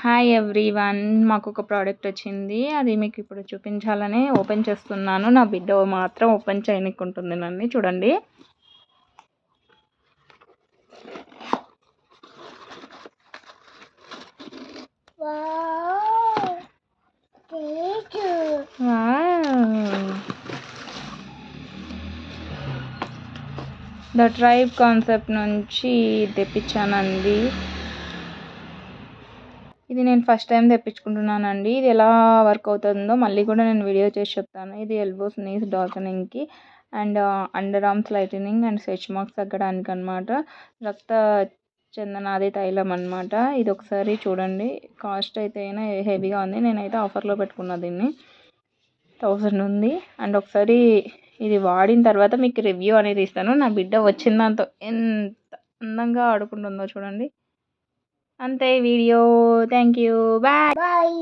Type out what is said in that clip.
Hi everyone, మాకు ఒక product వచ్చింది. అది మీకు ఇప్పుడు చూపించాలని ఓపెన్ చేస్తున్నాను. నా బిడ్డ మాత్రం ఓపెన్ చేయనికుంటుంది నన్ను. చూడండి, ద ట్రైబ్ కాన్సెప్ట్ నుంచి తెప్పించానండి. ఇది నేను ఫస్ట్ టైం తెప్పించుకుంటున్నానండి. ఇది ఎలా వర్క్ అవుతుందో మళ్ళీ కూడా నేను వీడియో చేసి చెప్తాను. ఇది ఎల్బోస్, నీస్ డార్కనింగ్కి and underarms lightening and stretch marks తగ్గడానికి అనమాట. రక్త చందనాది తైలం అనమాట. ఇది ఒకసారి చూడండి. కాస్ట్ అయితే అయినా హెవీగా ఉంది. నేనైతే ఆఫర్లో పెట్టుకున్నా, దీన్ని 1000 ఉంది. అండ్ ఒకసారి ఇది వాడిన తర్వాత మీకు రివ్యూ అనేది ఇస్తాను. నా బిడ్డ వచ్చిన దాంతో ఎంత అందంగా ఆడుకుంటుందో చూడండి. అంతే వీడియో. Thank you, bye.